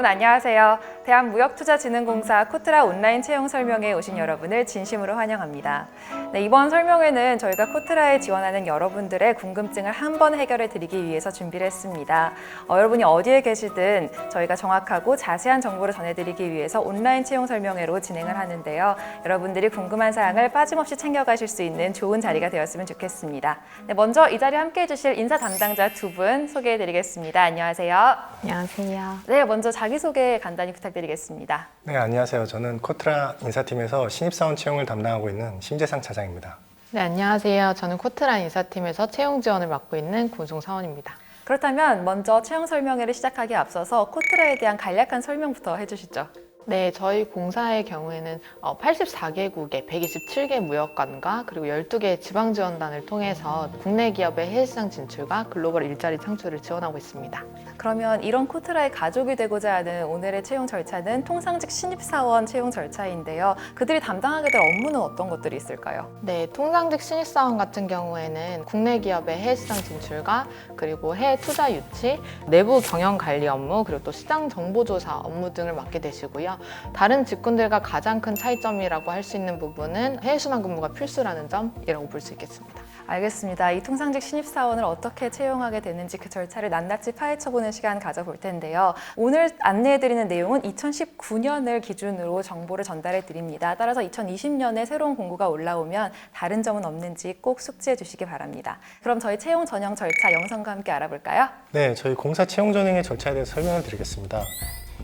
여러분 안녕하세요. 대한무역투자진흥공사 코트라 온라인 채용 설명회에 오신 여러분을 진심으로 환영합니다. 네, 이번 설명회는 저희가 코트라에 지원하는 여러분들의 궁금증을 한번 해결해 드리기 위해서 준비를 했습니다. 여러분이 어디에 계시든 저희가 정확하고 자세한 정보를 전해드리기 위해서 온라인 채용 설명회로 진행을 하는데요. 여러분들이 궁금한 사항을 빠짐없이 챙겨가실 수 있는 좋은 자리가 되었으면 좋겠습니다. 네, 먼저 이 자리에 함께해 주실 인사 담당자 두 분 소개해 드리겠습니다. 안녕하세요. 안녕하세요. 네, 먼저 자기소개 간단히 부탁드리겠습니다. 네, 안녕하세요. 저는 코트라 인사팀에서 신입사원 채용을 담당하고 있는 심재상 차장입니다. 네, 안녕하세요. 저는 코트라 인사팀에서 채용 지원을 맡고 있는 고송 사원입니다. 그렇다면 먼저 채용 설명회를 시작하기에 앞서서 코트라에 대한 간략한 설명부터 해주시죠. 네, 저희 공사의 경우에는 84개국의 127개 무역관과 그리고 12개의 지방지원단을 통해서 국내 기업의 해외시장 진출과 글로벌 일자리 창출을 지원하고 있습니다. 그러면 이런 코트라의 가족이 되고자 하는 오늘의 채용 절차는 통상직 신입사원 채용 절차인데요. 그들이 담당하게 될 업무는 어떤 것들이 있을까요? 네, 통상직 신입사원 같은 경우에는 국내 기업의 해외시장 진출과 그리고 해외 투자 유치, 내부 경영 관리 업무, 그리고 또 시장 정보조사 업무 등을 맡게 되시고요. 다른 직군들과 가장 큰 차이점이라고 할 수 있는 부분은 해외순환 근무가 필수라는 점이라고 볼 수 있겠습니다. 알겠습니다. 이 통상직 신입사원을 어떻게 채용하게 되는지 그 절차를 낱낱이 파헤쳐보는 시간 가져볼 텐데요. 오늘 안내해드리는 내용은 2019년을 기준으로 정보를 전달해 드립니다. 따라서 2020년에 새로운 공고가 올라오면 다른 점은 없는지 꼭 숙지해 주시기 바랍니다. 그럼 저희 채용 전형 절차 영상과 함께 알아볼까요? 네, 저희 공사 채용 전형의 절차에 대해서 설명을 드리겠습니다.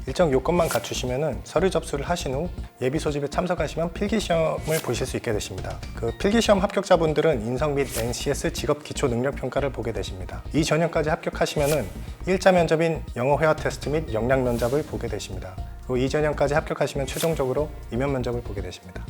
일정 요건만 갖추시면 서류 접수를 하신 후 예비 소집에 참석하시면 필기시험을 보실 수 있게 되십니다. 그 필기시험 합격자분들은 인성 및 NCS 직업 기초 능력 평가를 보게 되십니다. 이 전형까지 합격하시면 1차 면접인 영어 회화 테스트 및 역량 면접을 보게 되십니다. 그리고 이 전형까지 합격하시면 최종적으로 임용 면접을 보게 되십니다.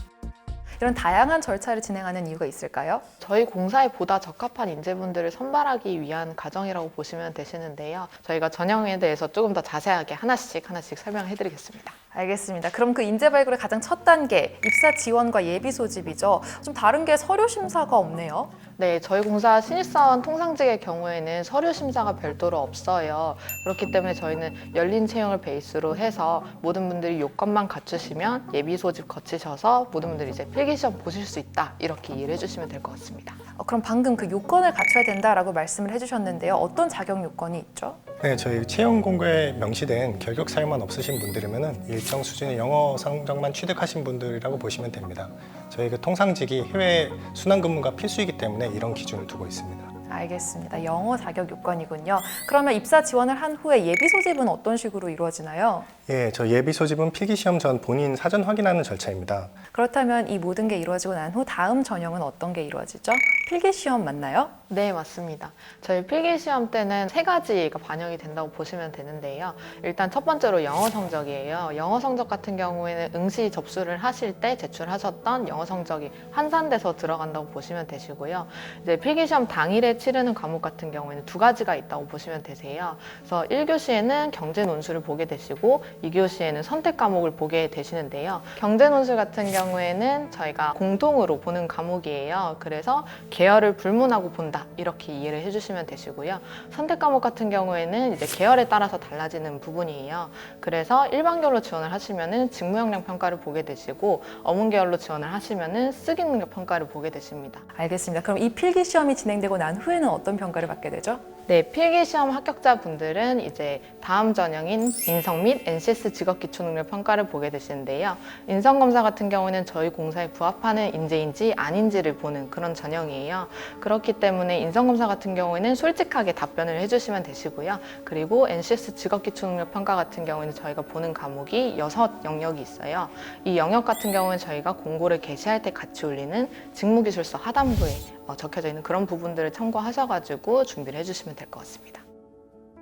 이런 다양한 절차를 진행하는 이유가 있을까요? 저희 공사에 보다 적합한 인재분들을 선발하기 위한 과정이라고 보시면 되시는데요. 저희가 전형에 대해서 조금 더 자세하게 하나씩 설명해 드리겠습니다. 알겠습니다. 그럼 그 인재 발굴의 가장 첫 단계, 입사 지원과 예비 소집이죠. 좀 다른 게 서류 심사가 없네요. 네, 저희 공사 신입사원 통상직의 경우에는 서류 심사가 별도로 없어요. 그렇기 때문에 저희는 열린 채용을 베이스로 해서 모든 분들이 요건만 갖추시면 예비 소집 거치셔서 모든 분들이 이제 필기시험 보실 수 있다, 이렇게 이해를 해주시면 될 것 같습니다. 그럼 방금 그 요건을 갖춰야 된다라고 말씀을 해주셨는데요. 어떤 자격 요건이 있죠? 네, 저희 채용 공고에 명시된 결격 사유만 없으신 분들이면 일정 수준의 영어 성적만 취득하신 분들이라고 보시면 됩니다. 저희 그 통상직이 해외 순환 근무가 필수이기 때문에 이런 기준을 두고 있습니다. 알겠습니다. 영어 자격 요건이군요. 그러면 입사 지원을 한 후에 예비 소집은 어떤 식으로 이루어지나요? 예, 저 예비 소집은 필기시험 전 본인 사전 확인하는 절차입니다. 그렇다면 이 모든 게 이루어지고 난 후 다음 전형은 어떤 게 이루어지죠? 필기시험 맞나요? 네, 맞습니다. 저희 필기시험 때는 3가지가 반영이 된다고 보시면 되는데요. 일단 첫 번째로 영어 성적이에요. 영어 성적 같은 경우에는 응시 접수를 하실 때 제출하셨던 영어 성적이 환산돼서 들어간다고 보시면 되시고요. 이제 필기시험 당일에 치르는 과목 같은 경우에는 2가지가 있다고 보시면 되세요. 그래서 1교시에는 경제 논술을 보게 되시고 2교시에는 선택 과목을 보게 되시는데요. 경제 논술 같은 경우에는 저희가 공통으로 보는 과목이에요. 그래서 계열을 불문하고 본다, 이렇게 이해를 해주시면 되시고요. 선택 과목 같은 경우에는 이제 계열에 따라서 달라지는 부분이에요. 그래서 일반 계열로 지원을 하시면은 직무 역량 평가를 보게 되시고 어문 계열로 지원을 하시면은 쓰기 능력 평가를 보게 되십니다. 알겠습니다. 그럼 이 필기시험이 진행되고 난 후에는 어떤 평가를 받게 되죠? 네, 필기시험 합격자분들은 이제 다음 전형인 인성 및 NCS 직업기초능력 평가를 보게 되시는데요. 인성검사 같은 경우는 저희 공사에 부합하는 인재인지 아닌지를 보는 그런 전형이에요. 그렇기 때문에 인성검사 같은 경우에는 솔직하게 답변을 해주시면 되시고요. 그리고 NCS 직업기초능력 평가 같은 경우에는 저희가 보는 과목이 6 영역이 있어요. 이 영역 같은 경우는 저희가 공고를 게시할 때 같이 올리는 직무기술서 하단부에 적혀져 있는 그런 부분들을 참고하셔가지고 준비를 해주시면 될 것 같습니다.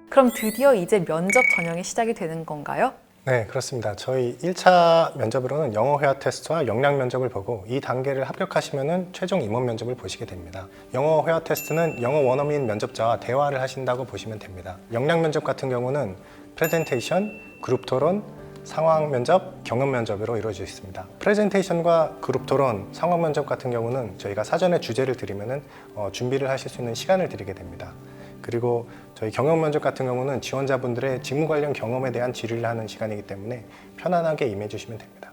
그럼 드디어 이제 면접 전형이 시작이 되는 건가요? 네, 그렇습니다. 저희 1차 면접으로는 영어 회화 테스트와 역량 면접을 보고 이 단계를 합격하시면 최종 임원 면접을 보시게 됩니다. 영어 회화 테스트는 영어 원어민 면접자와 대화를 하신다고 보시면 됩니다. 역량 면접 같은 경우는 프레젠테이션, 그룹 토론, 상황 면접, 경험 면접으로 이루어져 있습니다. 프레젠테이션과 그룹 토론, 상황 면접 같은 경우는 저희가 사전에 주제를 드리면 준비를 하실 수 있는 시간을 드리게 됩니다. 그리고 저희 경영 면접 같은 경우는 지원자분들의 직무 관련 경험에 대한 질의를 하는 시간이기 때문에 편안하게 임해 주시면 됩니다.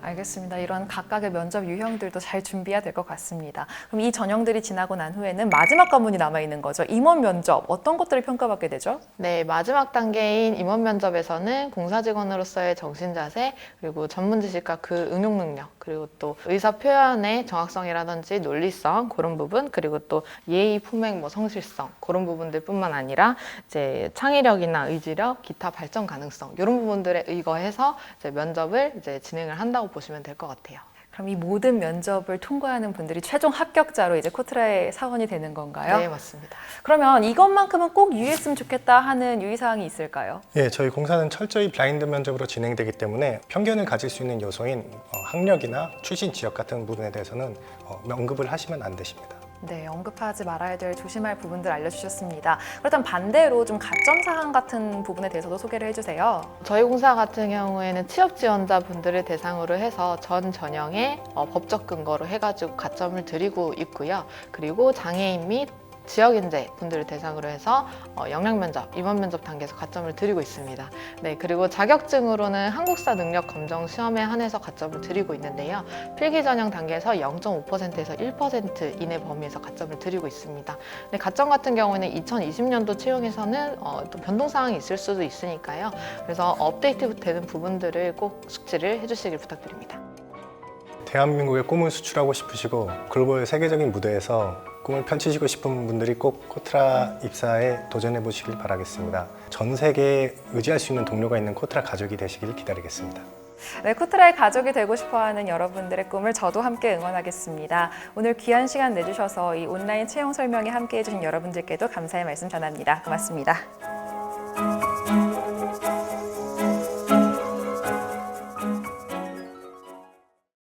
알겠습니다. 이런 각각의 면접 유형들도 잘 준비해야 될 것 같습니다. 그럼 이 전형들이 지나고 난 후에는 마지막 관문이 남아있는 거죠. 임원 면접, 어떤 것들을 평가받게 되죠? 네, 마지막 단계인 임원 면접에서는 공사직원으로서의 정신자세, 그리고 전문 지식과 그 응용 능력, 그리고 또 의사 표현의 정확성이라든지 논리성 그런 부분, 그리고 또 예의, 품행, 성실성 그런 부분들뿐만 아니라 이제 창의력이나 의지력, 기타 발전 가능성 이런 부분들에 의거해서 이제 면접을 이제 진행을 한다고 보시면 될 것 같아요. 그럼 이 모든 면접을 통과하는 분들이 최종 합격자로 이제 코트라의 사원이 되는 건가요? 네, 맞습니다. 그러면 이것만큼은 꼭 유의했으면 좋겠다 하는 유의사항이 있을까요? 예, 저희 공사는 철저히 블라인드 면접으로 진행되기 때문에 편견을 가질 수 있는 요소인 학력이나 출신 지역 같은 부분에 대해서는 언급을 하시면 안 되십니다. 네, 언급하지 말아야 될 조심할 부분들 알려주셨습니다. 그렇다면 반대로 좀 가점 사항 같은 부분에 대해서도 소개를 해주세요. 저희 공사 같은 경우에는 취업 지원자분들을 대상으로 해서 전 전형에 법적 근거로 해가지고 가점을 드리고 있고요. 그리고 장애인 및 지역인재 분들을 대상으로 해서 역량 면접, 임원 면접 단계에서 가점을 드리고 있습니다. 네, 그리고 자격증으로는 한국사 능력 검정 시험에 한해서 가점을 드리고 있는데요. 필기 전형 단계에서 0.5%에서 1% 이내 범위에서 가점을 드리고 있습니다. 네, 가점 같은 경우에는 2020년도 채용에서는 또 변동 사항이 있을 수도 있으니까요. 그래서 업데이트 되는 부분들을 꼭 숙지를 해주시길 부탁드립니다. 대한민국의 꿈을 수출하고 싶으시고 글로벌 세계적인 무대에서 꿈을 펼치시고 싶은 분들이 꼭 코트라 입사에 도전해 보시길 바라겠습니다. 전 세계에 의지할 수 있는 동료가 있는 코트라 가족이 되시길 기다리겠습니다. 네, 코트라의 가족이 되고 싶어하는 여러분들의 꿈을 저도 함께 응원하겠습니다. 오늘 귀한 시간 내주셔서 이 온라인 채용 설명에 함께 해주신 여러분들께도 감사의 말씀 전합니다. 고맙습니다.